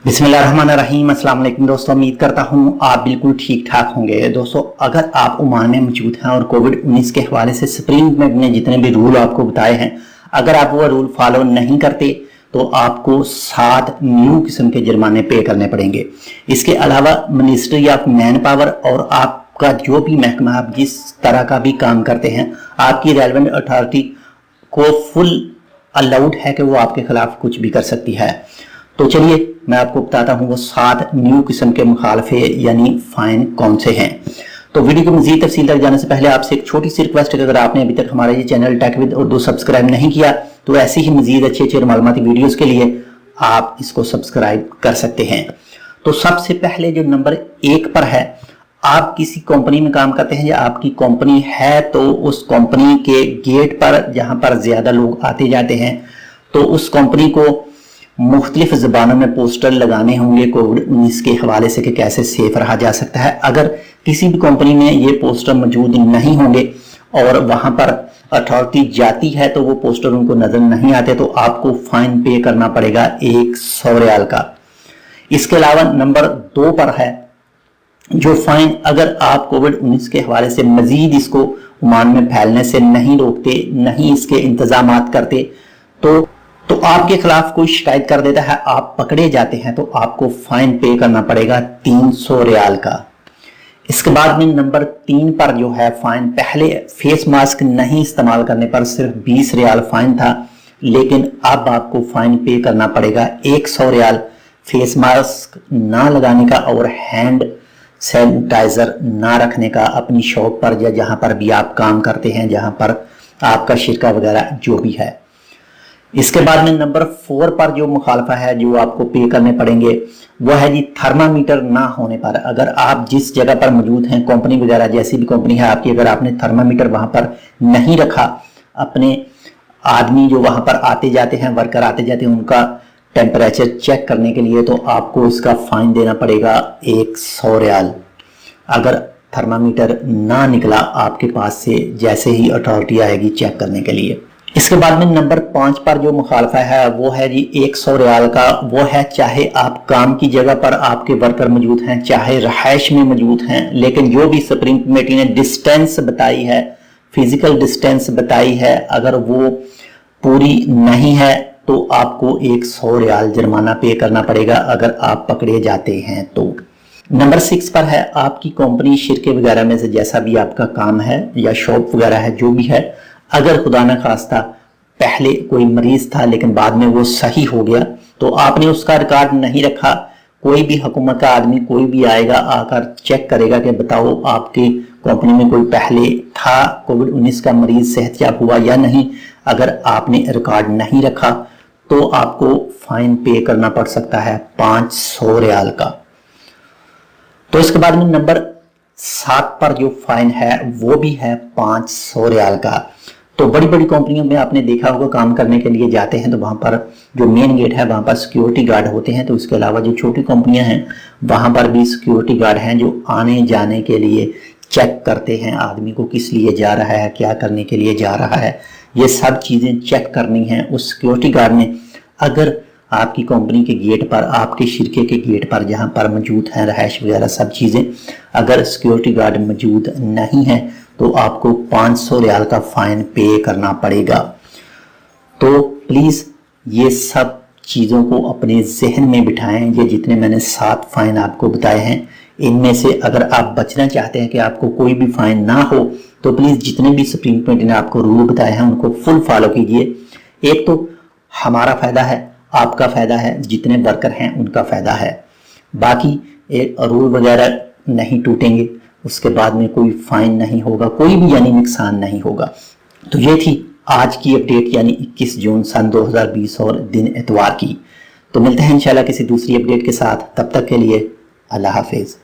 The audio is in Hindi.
बिस्मिल्लाहिर्रहमानिर्रहीम। अस्सलाम वालेकुम दोस्तों, उम्मीद करता हूँ आप बिल्कुल ठीक ठाक होंगे। दोस्तों, अगर आप ओमान में मौजूद हैं और कोविड-19 के हवाले से सुप्रीम कोर्ट ने जितने भी रूल आपको बताए हैं, अगर आप वो रूल फॉलो नहीं करते तो आपको 7 न्यू किस्म के जुर्माने पे करने पड़ेंगे। इसके अलावा मिनिस्ट्री ऑफ मैन पावर और आपका जो भी महकमा, आप जिस तरह का भी काम करते हैं, आपकी रेलेवेंट अथॉरिटी को फुल अलाउड है कि वो आपके खिलाफ कुछ भी कर सकती है। तो चलिए मैं आपको बताता हूँ वो 7 न्यू किस्म के मुखालफे यानी फाइन कौन से हैं। तो वीडियो को मजीद तफसील तक जाने से पहले आपसे एक छोटी सी रिक्वेस्ट है कि अगर आपने अभी तक हमारा ये channel tech with Urdu subscribe नहीं किया तो ऐसी ही मजीद अच्छे मालूमाती वीडियोस के लिए आप इसको सब्सक्राइब कर सकते हैं। तो सबसे पहले जो नंबर 1 पर है, आप किसी कंपनी में काम करते हैं या आपकी कंपनी है तो उस कंपनी के गेट पर जहां पर ज्यादा लोग आते जाते हैं तो उस कंपनी को मुख्तलिफ ज़बानों में पोस्टर लगाने होंगे कोविड-19 के हवाले से कि कैसे सेफ रहा जा सकता है। अगर किसी भी कंपनी में ये पोस्टर मौजूद नहीं होंगे और वहां पर अथॉरिटी जाती है तो वो पोस्टर उनको नजर नहीं आते तो आपको फाइन पे करना पड़ेगा 100 रियाल का। इसके अलावा नंबर 2 पर है जो फाइन, अगर आप कोविड-19 के हवाले से मजीद इसको ओमान में फैलने से नहीं रोकते, नहीं इसके इंतजामात करते तो आपके खिलाफ कोई शिकायत कर देता है, आप पकड़े जाते हैं तो आपको फाइन पे करना पड़ेगा 300 रियाल का। इसके बाद में नंबर 3 पर जो है फाइन, पहले फेस मास्क नहीं इस्तेमाल करने पर सिर्फ 20 रियाल फाइन था, लेकिन अब आपको फाइन पे करना पड़ेगा 100 रियाल फेस मास्क ना लगाने का और हैंड सैनिटाइजर ना रखने का अपनी शॉप पर या जहां पर भी आप काम करते हैं, जहां पर आपका शिरका वगैरह जो भी है। इसके बाद में नंबर 4 पर जो मुखालफा है जो आपको पे करने पड़ेंगे वो है जी थर्मामीटर ना होने पर। अगर आप जिस जगह पर मौजूद हैं, कंपनी वगैरह जैसी भी कंपनी है आपकी, अगर आपने थर्मामीटर वहां पर नहीं रखा, अपने आदमी जो वहां पर आते जाते हैं, वर्कर आते जाते हैं, उनका टेम्परेचर चेक करने के लिए, तो आपको इसका फाइन देना पड़ेगा 100 रियाल। अगर थर्मामीटर ना निकला आपके पास से जैसे ही अथॉरिटी आएगी चेक करने के लिए। इसके बाद में नंबर 5 पर जो मुखालफा है वो है जी 100 रियाल का। वो है चाहे आप काम की जगह पर आपके वर्कर मौजूद हैं, चाहे रहायश में मौजूद हैं, लेकिन जो भी सुप्रीम कमेटी ने डिस्टेंस बताई है, फिजिकल डिस्टेंस बताई है, अगर वो पूरी नहीं है तो आपको 100 रियाल जुर्माना पे करना पड़ेगा अगर आप पकड़े जाते हैं तो। नंबर 6 पर है, आपकी कंपनी शिरके वगैरह में से जैसा भी आपका काम है या शॉप वगैरह है जो भी है, अगर खुदा न खास्ता पहले कोई मरीज था लेकिन बाद में वो सही हो गया तो आपने उसका रिकॉर्ड नहीं रखा, कोई भी हुकूमत का आदमी कोई भी आएगा आकर चेक करेगा कि बताओ आपकी कंपनी में कोई पहले था कोविड-19 का मरीज सेहतयाब हुआ या नहीं, अगर आपने रिकॉर्ड नहीं रखा तो आपको फाइन पे करना पड़ सकता है 500 रियाल का। तो इसके बाद में नंबर 7 पर जो फाइन है वो भी है 500 रियाल का। तो बड़ी बड़ी कंपनियों में आपने देखा होगा काम करने के लिए जाते हैं तो वहां पर जो मेन गेट है वहां पर सिक्योरिटी गार्ड होते हैं। तो इसके अलावा जो छोटी कंपनियां हैं वहां पर भी सिक्योरिटी गार्ड हैं जो आने जाने के लिए चेक करते हैं आदमी को किस लिए जा रहा है, क्या करने के लिए जा रहा है, ये सब चीजें चेक करनी है उस सिक्योरिटी गार्ड ने। अगर आपकी कंपनी के गेट पर, आपके शिरके के गेट पर जहां पर मौजूद हैं रहायश वगैरह सब चीजें, अगर सिक्योरिटी गार्ड मौजूद नहीं है तो आपको 500 रियाल का फाइन पे करना पड़ेगा। तो प्लीज ये सब चीजों को अपने जहन में बिठाएं। ये जितने मैंने 7 फाइन आपको बताए हैं इनमें से अगर आप बचना चाहते हैं कि आपको कोई भी फाइन ना हो तो प्लीज जितने भी सुप्रीम कोर्ट ने आपको रूल बताए हैं उनको फुल फॉलो कीजिए। एक तो हमारा फायदा है, आपका फायदा है, जितने वर्कर हैं उनका फायदा है, बाकी रूल वगैरह नहीं टूटेंगे, उसके बाद में कोई फाइन नहीं होगा, कोई भी यानी नुकसान नहीं होगा। तो ये थी आज की अपडेट यानी 21 जून सन 2020 और दिन इतवार की। तो मिलते हैं इंशाल्लाह किसी दूसरी अपडेट के साथ, तब तक के लिए अल्लाह हाफिज।